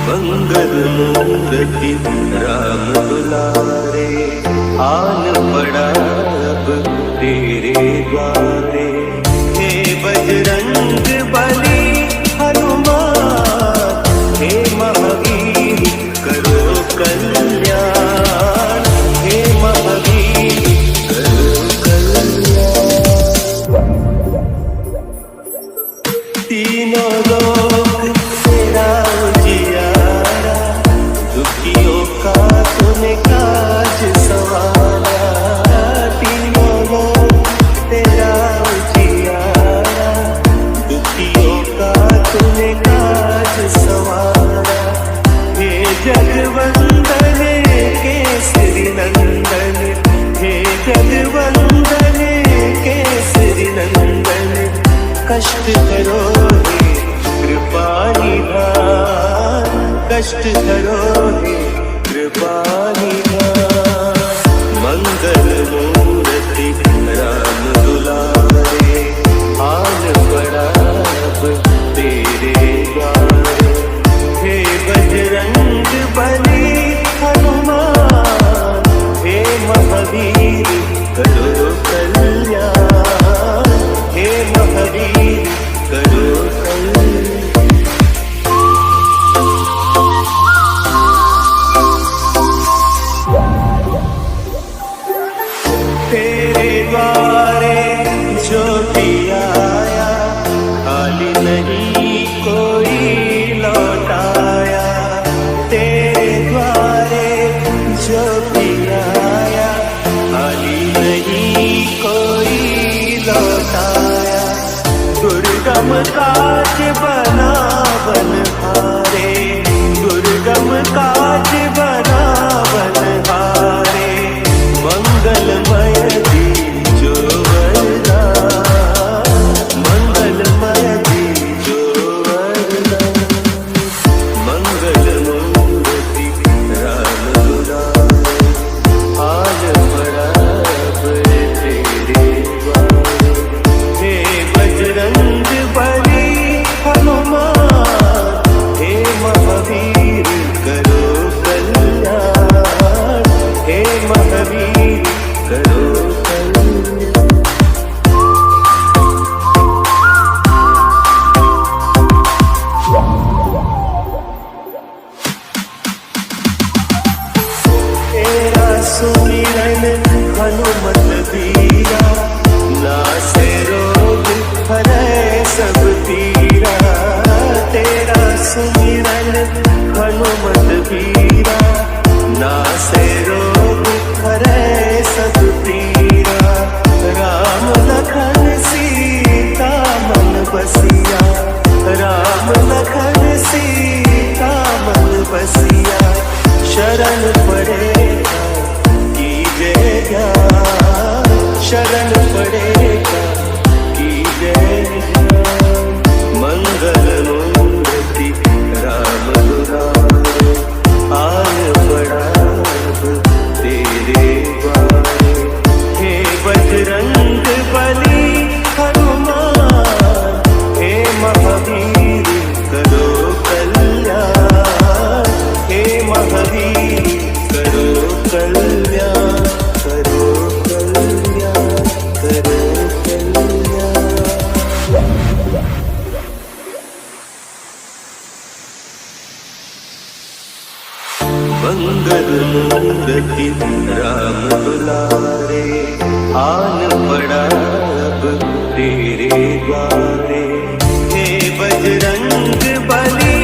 मंगल मूर्ति राम दुलारे, आन पड़ा अब तेरे द्वारे। हे बजरंग बली हनुमान, हे महावीर करो कल्याण, हे महावीर करो कल्याण। तीनों लोक तेरा उजियारा, दुखियों का तूने काज संवारा। तीनों लोक तेरा उजियारा, दुखियों का तूने काज संवारा। हे जगवंदन केसरी नंदन, हे जगवंदन केसरी नंदन। कष्ट करो हे कृपा निधान, कष्ट करो हे कृपा निधान। मंगल मूर्ति राम दुलारे, आन पड़ा अब तेरे द्वारे। हे बजरंग बली हनुमान, हे महावीर करो कल्याण, हे महावीर करो कल्याण। तेरे द्वारे जो भी आया, खाली नहीं कोई लौटाया। तेरे द्वारे जो भी आया, खाली नहीं कोई लौटाया। दुर्गम काज बना बनहारे, दुर्गम काज बना बनहारे। मंगलमय दीजो वरदान, मंगलमय दीजो वरदान। मंगल मूर्ति राम दुलारे, आन पड़ा अब तेरे द्वारे। हे बजरंग बली हनुमान, हे महावीर करो कल्याण, हे महावीर करो कल्याण। तेरा सुमिरन हनुमत बीरा, नासे रोग हरै सब पीरा। तेरा सुमिरन हनुमत बीरा, नासे रोग हरै सब पीरा। राम लखन सीता मन बसिया, राम लखन सीता मन बसिया। शरण पड़ेगा कीजे ज्ञान, शरण पड़ेगा कीजे ज्ञान। मंगल मूर्ति राम दुलारे, आन पड़ा अब तेरे द्वारे। हे बजरंग बली हनुमान, हे महावीर करो कल्याण, हे महावीर करो कल्याण, करो कल्याण, करो कल्याण। मंगल मूर्ति राम दुलारे, आन पड़ा अब तेरे द्वारे। हे बजरंग बली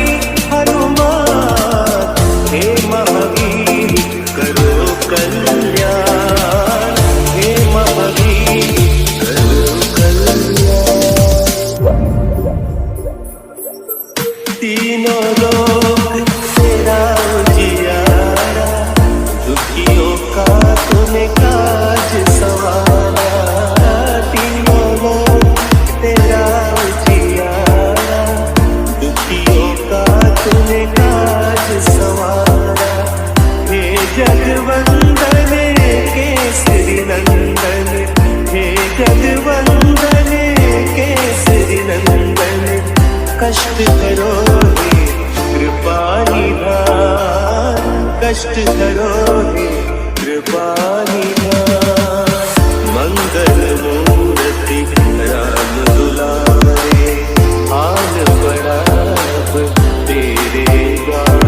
हनुमान, हे महावीर करो कल्याण, हे महावीर करो कल्याण। तीनों लोक तेरा उजियारा, दुखियों का तूने काज संवारा। तीनों लोक तेरा उजियारा, दुखियों का तूने काज संवारा। हे जगवंदन केसरी नंदन, हे जगवंदन केसरी नंदन। कष्ट करो हे कृपा निधान, कष्ट हरो हे कृपा निधान। मंगल मूर्ति राम दुलारे, आन पड़ा अब तेरे द्वार।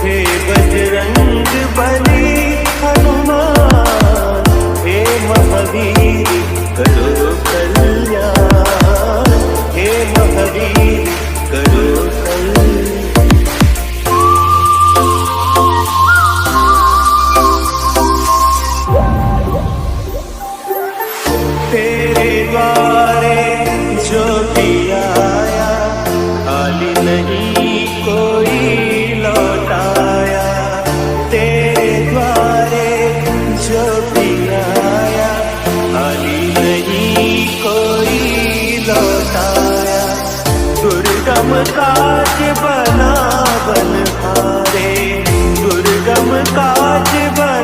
हे बजरंग बली हनुमान, हे महावीर करो कल्याण, हे महावीर करो कल्याण। तेरे द्वारे जो भी आया, खाली नहीं कोई लौटाया। तेरे द्वारे जो भी आया, खाली नहीं कोई लौटाया। दुर्गम काज बना बनहारे, दुर्गम काज बना